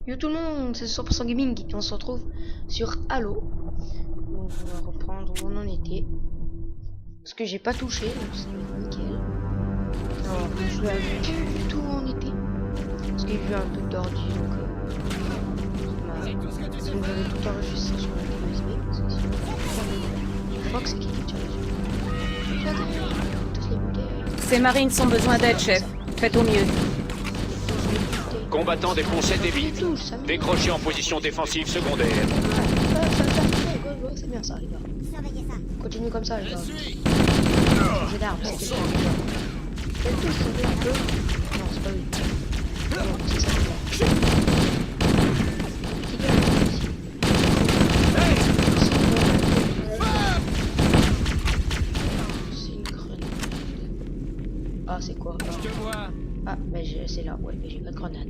Yo tout le monde, c'est 100% Gaming et on se retrouve sur Halo. Donc on va reprendre où on en était. Parce que j'ai pas touché, donc c'est nickel. Alors je me souviens plus du tout où on était. Parce qu'il y a eu un peu d'ordi, donc si vous avez tout enregistré sur la clé USB, parce que sinon je crois que c'est qui qui tire dessus. Ces marines ont besoin d'aide, chef. Faites au mieux. Combattant des ponts 7 et 8. Décroché en position défensive secondaire. C'est bien ça, les gars. Continue comme ça, les gars. Changer d'arme, c'est quelque chose. Non, c'est pas lui. Non, c'est ça, les gars. C'est une grenade. Ah, c'est quoi? Ah, mais c'est là, ouais, mais j'ai pas de grenade.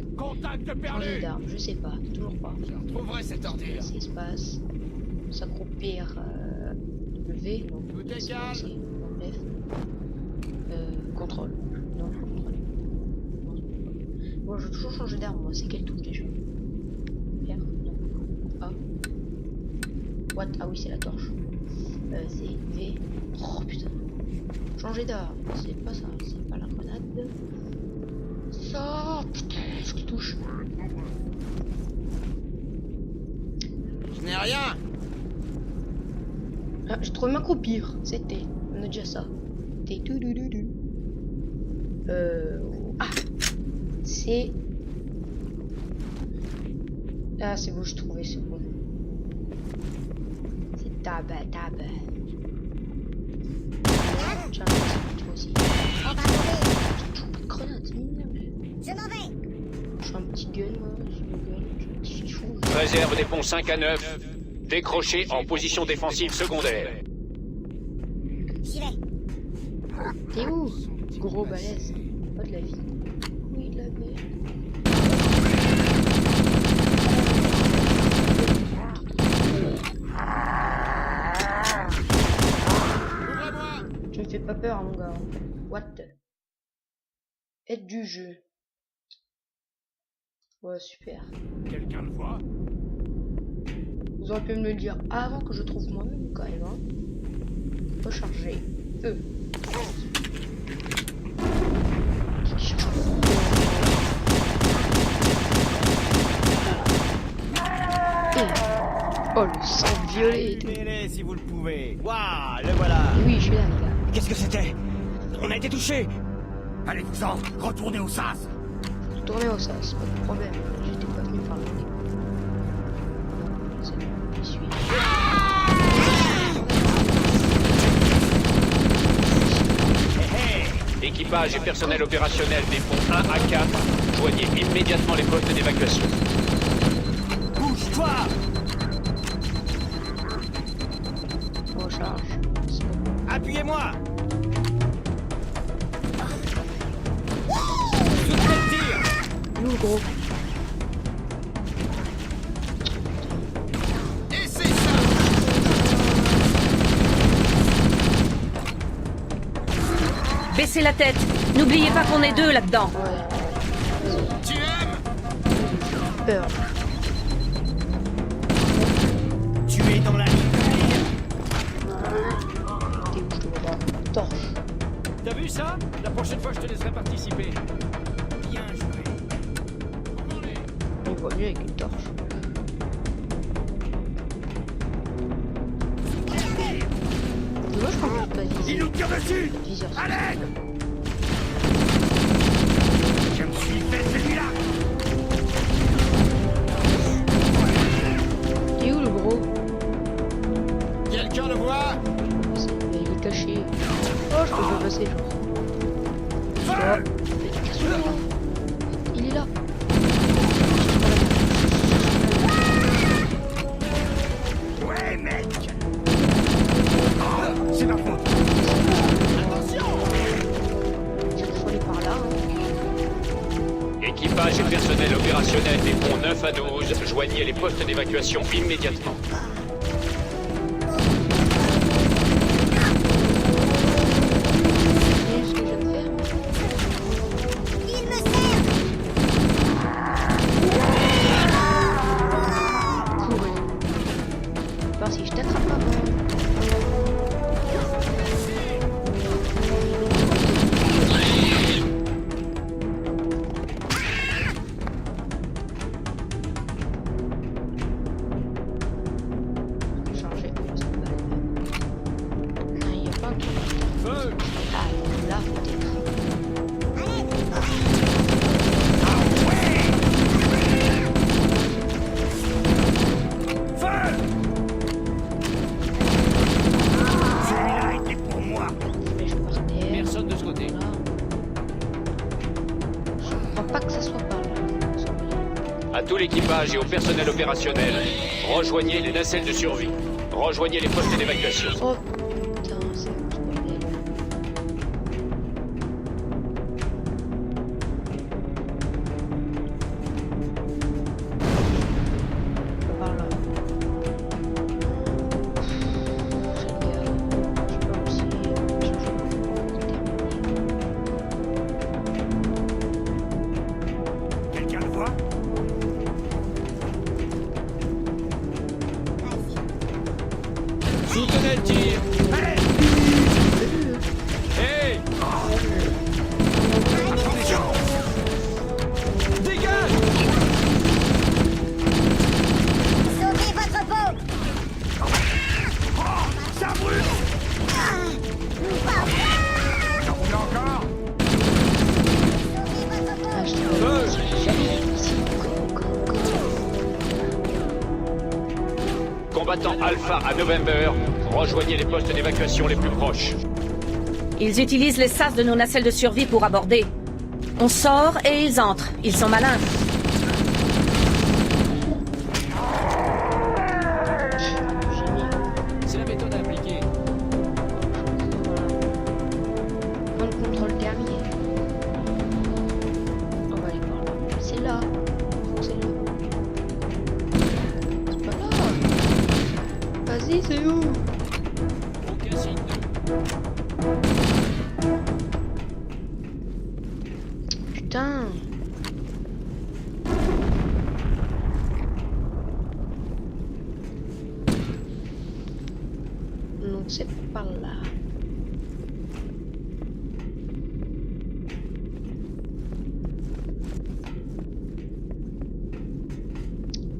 Changer d'arme, je sais pas, toujours pas. Trouverai cette ordure. Espace, s'accroupir, W, non, c'est F, contrôle, non, contrôle. Bon, je veux toujours changer d'arme, moi, c'est quelle touche déjà? R, non, A. What? Ah oui, c'est la torche. C'est V. Oh putain. Changer d'arme, c'est pas ça, c'est pas la grenade. Ça, putain, ce qui touche. Je n'ai rien. Ah, j'ai trouvé m'accroupir. C'était. On a déjà ça. C'était tout doudou. Ah. C'est. Ah, c'est bon, je trouvais, c'est bon. C'est tab. Tiens, toi aussi. On va mourir. J'ai toujours pas de grenade, c'est minable. Je m'en vais. Je suis un petit gun, moi. Je suis un petit fichou. Réserve des ponts 5 à 9. Décroché en position défensive secondaire. J'y vais. T'es où? Gros balèze. Pas de la vie. Oui, de la vie. Tu me fais pas peur, mon gars. What? Aide du jeu. Ouais, super. Quelqu'un le voit? Vous auriez pu me le dire avant que je trouve moi-même, quand même. Hein. Recharger. Oh, le sang violet. Allumez-les si vous le pouvez. Waouh, le voilà. Oui, je suis là, les gars. Qu'est-ce que c'était? On a été touchés. Allez-vous-en, retournez au sas. Tournez au sas, pas de problème. J'étais pas venu par là. C'est bon, j'y suis. Équipage et personnel opérationnel des ponts 1 à 4. Joignez immédiatement les postes d'évacuation. Bouge-toi. Recharge. C'est bon. Appuyez-moi. Soutenez le tir. Nous, gros. Et c'est ça. Baissez la tête. N'oubliez pas qu'on est deux là-dedans. Ouais. Tu aimes? Peur. Tu es dans la ligne. T'es où, je te vois pas. Torche. T'as vu ça? La prochaine fois, je te laisserai participer. Bien joué. On voit mieux avec une torche. Moi, je pense que pas Il viser. nous tire dessus. Viseur. À l'aide. Je me suis fait celui-là. T'es où, le gros? Quelqu'un le voit? Il est caché. Oh, je peux pas passer, genre. Oh. Casse-le, là. Il est là. Ouais, mec. Oh, c'est ma faute. Il faut aller par là. Hein. Équipage et personnel opérationnel des ponts 9 à 12. Joignez les postes d'évacuation immédiatement. C'est ce que je viens de faire. Il me sert. l'équipage et au personnel opérationnel. Rejoignez les nacelles de survie. Rejoignez les postes d'évacuation. Oh putain, c'est quoi ce bordel? Par là. Je peux aussi Quelqu'un le voit? Soutenez le tir. Hey! Dégage! Sauvez votre peau. Ça brûle! J'en voulais encore? Ah, je te jamais ici. Combattant Alpha à November. Rejoignez les postes d'évacuation les plus proches. Ils utilisent les sas de nos nacelles de survie pour aborder. On sort et ils entrent. Ils sont malins. C'est la méthode à appliquer. Prends le contrôle terminé. On va aller voir là. C'est là. C'est là. C'est pas là. Vas-y, c'est où? Aucun signe de... Putain. Non, c'est par là.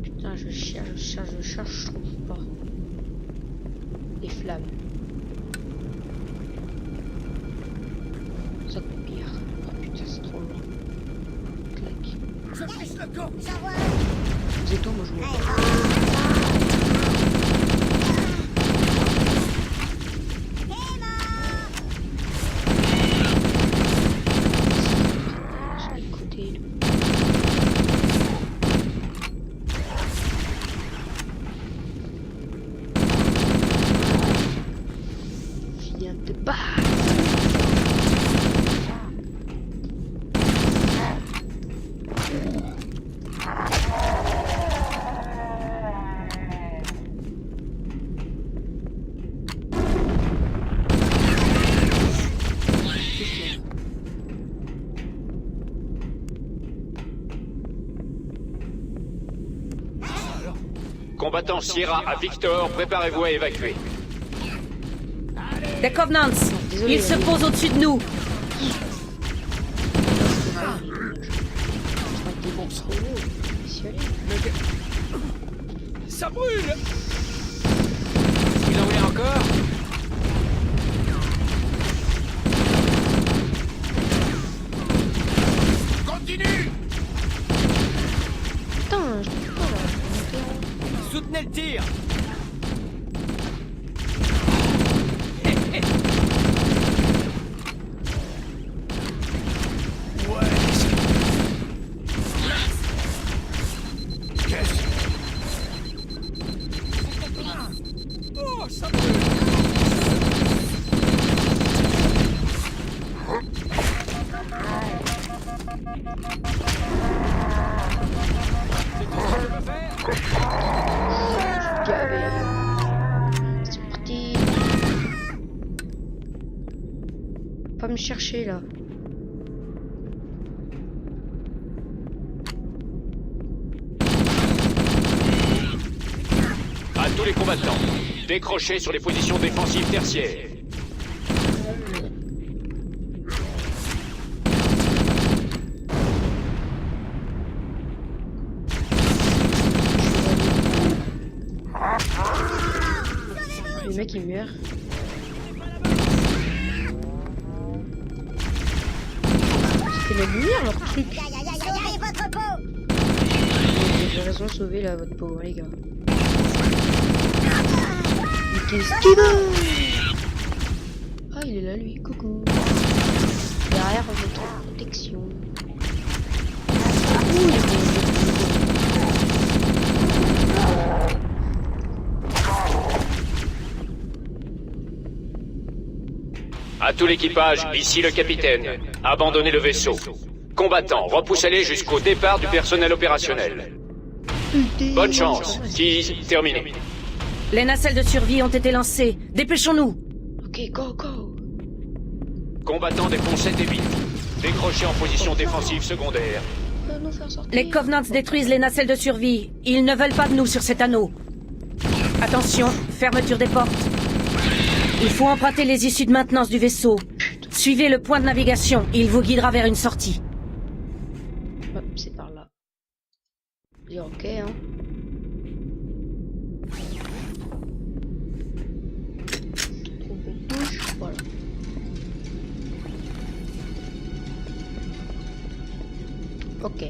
Putain, je cherche, je trouve pas. Les flammes. Ça coûte pire. Oh putain, c'est trop loin. Clac. J'envoie un. C'est tout, moi je m'en vais. Sur les côtés. Viens de bas. Combattant Sierra à Victor, préparez-vous à évacuer. Des Covenants. Désolé, Ils se posent au-dessus de nous. Ça brûle! Vous en voulez encore? Continue! Putain, je peux pas là. Soutenez le tir! Oh, ça brûle! C'est tout ce que je peux faire? Gavé. C'est parti. Pas me chercher là. À tous les combattants, décrochez sur les positions défensives tertiaires. Le mec il meurt. C'était la lumière leur truc. Sauvez votre peau. J'ai raison de sauver là votre peau, les gars. Mais qu'est-ce qu'il veut? Ah, il est là lui, coucou. Derrière votre protection. Ouh, il est bon. À tout l'équipage, ici le capitaine. Abandonnez le vaisseau. Combattants, repoussez-les jusqu'au départ du personnel opérationnel. Bonne chance. Tease, terminé. Les nacelles de survie ont été lancées. Dépêchons-nous. Ok, go, go. Combattants des ponts 7 et 8. Décrochez en position défensive secondaire. Nous faire sortir. Les Covenants détruisent les nacelles de survie. Ils ne veulent pas de nous sur cet anneau. Attention, fermeture des portes. Il faut emprunter les issues de maintenance du vaisseau. Suivez le point de navigation. Il vous guidera vers une sortie. Hop, c'est par là. Et ok, hein. Trouve une touche, voilà. Ok.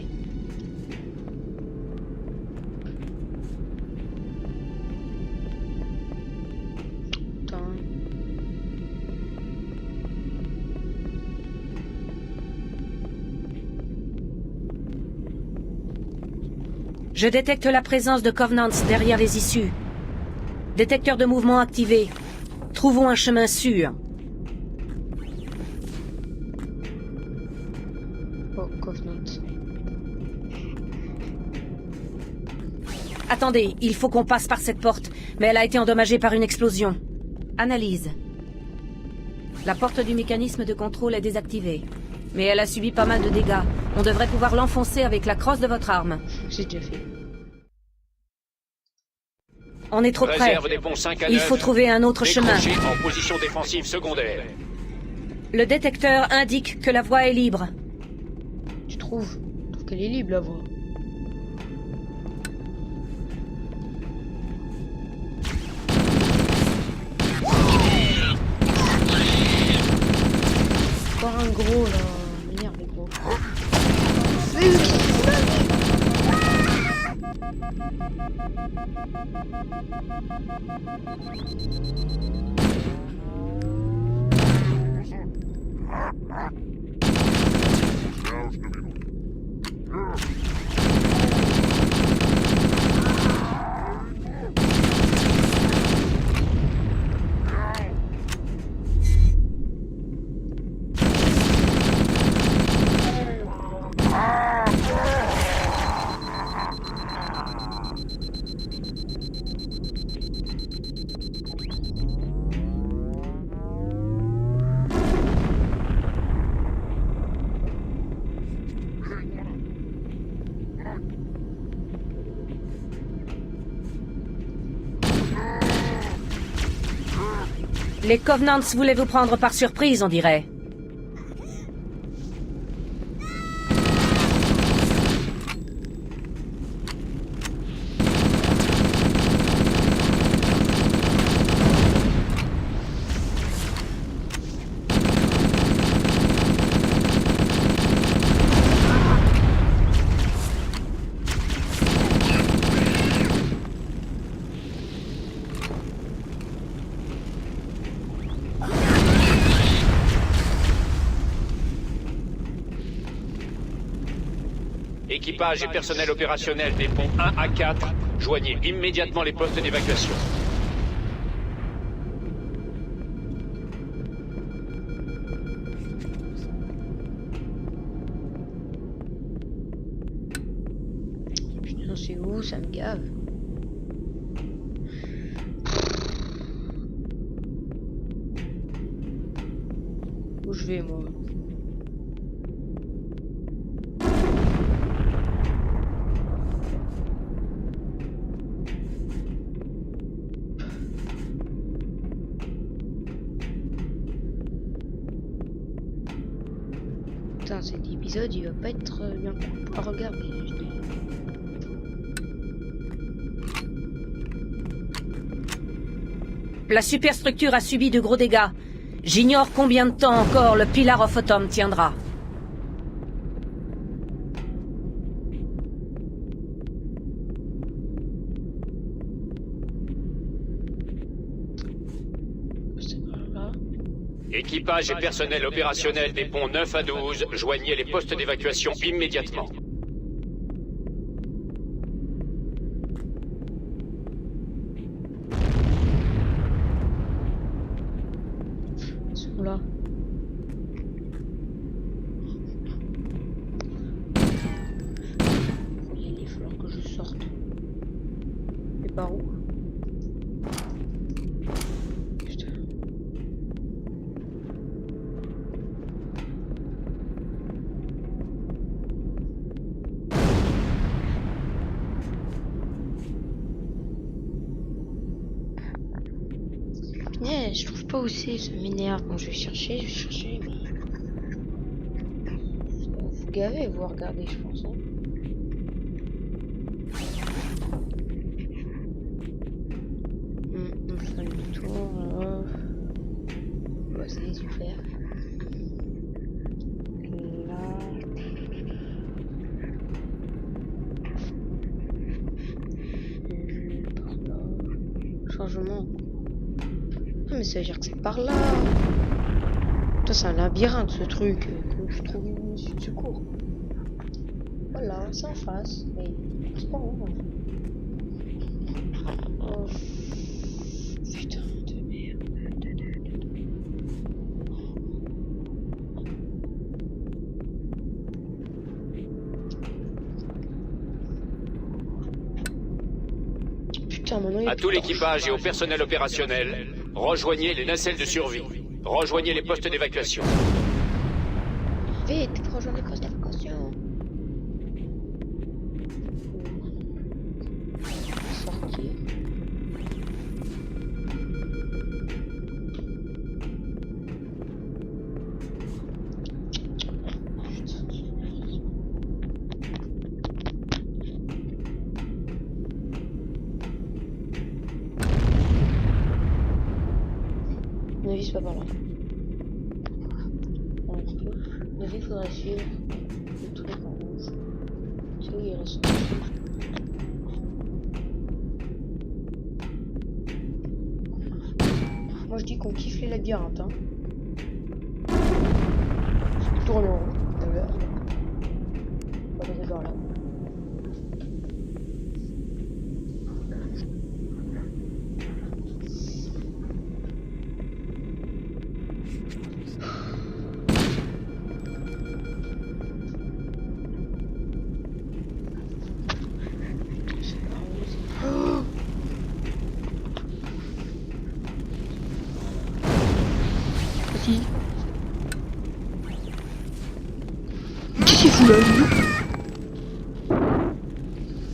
Attends. Je détecte la présence de Covenants derrière les issues. Détecteur de mouvement activé. Trouvons un chemin sûr. Oh, Covenant. Attendez, il faut qu'on passe par cette porte, mais elle a été endommagée par une explosion. Analyse. La porte du mécanisme de contrôle est désactivée. Mais elle a subi pas mal de dégâts. On devrait pouvoir l'enfoncer avec la crosse de votre arme. J'ai déjà fait. On est trop près. Réserve des ponts 5 à 9. Il faut trouver un autre chemin. Décrochez en position défensive secondaire. Le détecteur indique que la voie est libre. Tu trouves? Je trouve qu'elle est libre, la voie. Encore un gros, là. M'énerve, les gros. Les Covenants voulaient vous prendre par surprise, on dirait. Équipage et personnel opérationnel des ponts 1 à 4, joignez immédiatement les postes d'évacuation. Putain, c'est où? Ça me gave. Où je vais, moi? Putain, cet épisode, il va pas être bien cool à regarder, je dis. La superstructure a subi de gros dégâts. J'ignore combien de temps encore le Pillar of Autumn tiendra. C'est par là. Équipage et personnel opérationnel des ponts 9 à 12, joignez les postes d'évacuation immédiatement. Ils sont là. Par où? Putain. Yeah, je trouve pas où c'est, ça m'énerve. Bon, je vais chercher, mais... Faut gaver, vous regardez, je pense. Hein. On fait le tour, là. Bah, c'est super. Là... Par là... Changement. Ah, mais ça veut dire que c'est par là. Putain, c'est un labyrinthe ce truc. Comment je trouve une issue de secours? Voilà, c'est en face. Mais c'est pas où. Oh, putain de merde. Putain, maintenant il y a À plus tout de l'équipage et au personnel opérationnel, rejoignez les nacelles de survie. Rejoignez les postes d'évacuation. Vite, rejoins les postes d'évacuation. Sortir. Ne vise pas par là. Il faudra suivre le truc en rouge. C'est où il reste. Moi je dis qu'on kiffe les labyrinthes. Hein. Tourne en rond, d'ailleurs. On va aller par là. Qu'est-ce qu'il fout là, lui?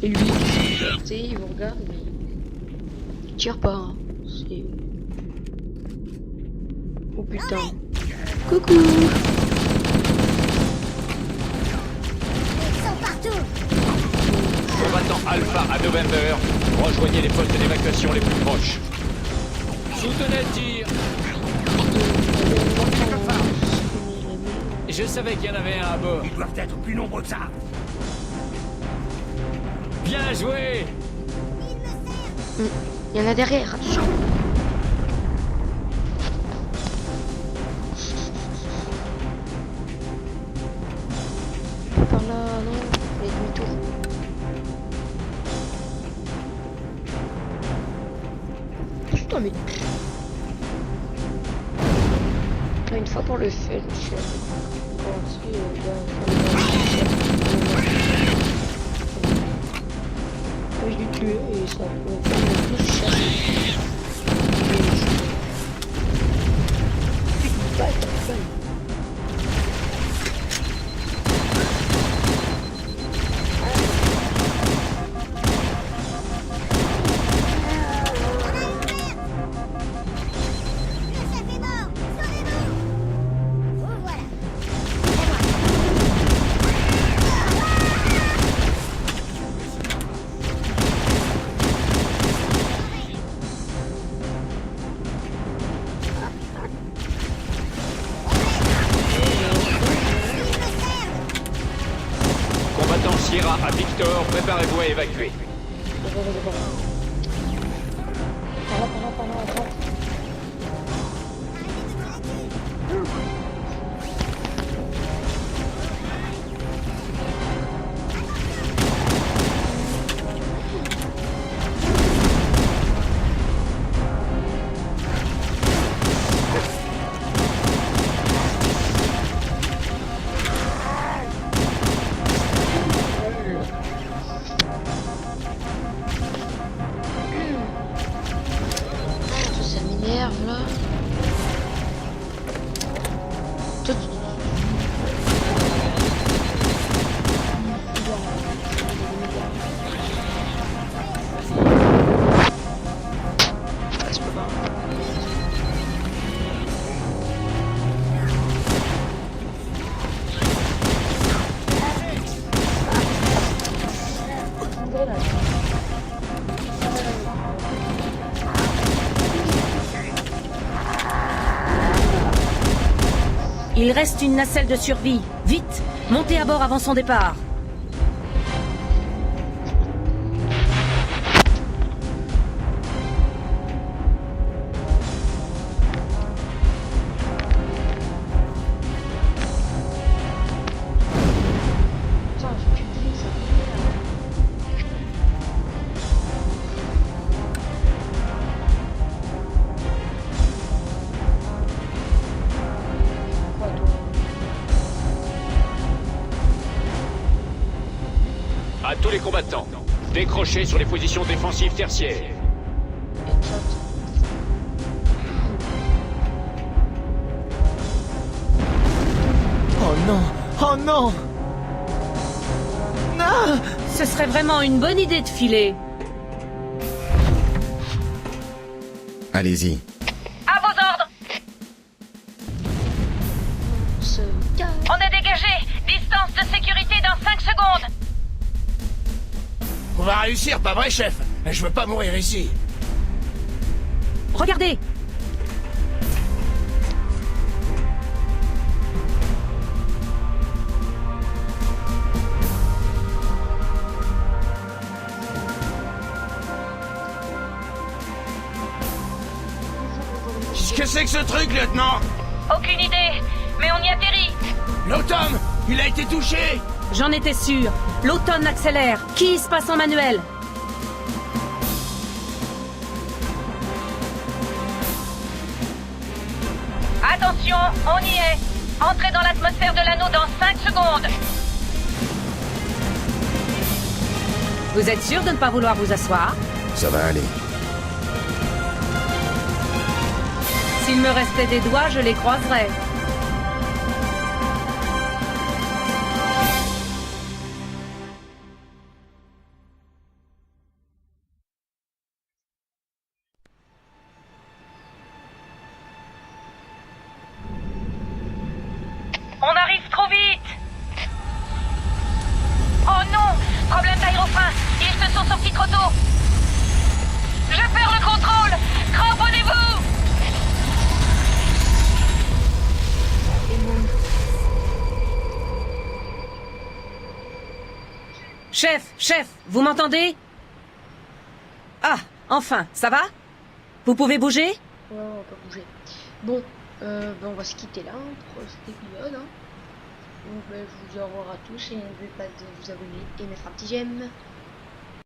Et lui, tu sais, il vous regarde, mais il tire pas. Hein. C'est... Oh putain. Coucou. Ils sont partout. Combattant Alpha à November, rejoignez les postes d'évacuation les plus proches. Soutenez le tir. Je savais qu'il y en avait un à bord. Ils doivent être plus nombreux que ça. Bien joué. Il y en a derrière, attention. Par là, non, les demi-tours. Putain, mais... Une fois pour le fait, je suis... Je l'ai tué et ça peut faire plus chasser. Le chef est mort. Sauvez-vous. Vous voilà. Combattant Sierra à Victor, préparez-vous à évacuer. Par là, attends. m'énerve là. Toi, ah, je peux pas. Il reste une nacelle de survie. Vite, montez à bord avant son départ. Putain, j'ai plus de vie, ça. Quoi, toi? À tous les combattants, décrochez sur les positions défensives tertiaires. Headshot. Oh non! Oh non! Non! Ce serait vraiment une bonne idée de filer. Allez-y. À vos ordres. Se casse. On est dégagé. Distance de sécurité dans 5 secondes. On va réussir, pas vrai, chef? Je veux pas mourir ici. Regardez. Qu'est-ce que c'est que ce truc, lieutenant? Aucune idée, mais on y atterrit. L'automne! Il a été touché! J'en étais sûr. L'automne accélère. Qui se passe en manuel? Attention, on y est. Entrez dans l'atmosphère de l'anneau dans 5 secondes. Vous êtes sûr de ne pas vouloir vous asseoir? Ça va aller. S'il me restait des doigts, je les croiserais. On arrive trop vite! Oh non! Problème d'aérofrein! Ils se sont sortis trop tôt! Je perds le contrôle! Cramponnez-vous! Chef, vous m'entendez? Ah, enfin, ça va? Vous pouvez bouger? Ouais, on va pas bouger. Bon, on va se quitter là pour cet épisode. Hein. Donc, je vous dis au revoir à tous et n'oubliez pas de vous abonner et mettre un petit j'aime.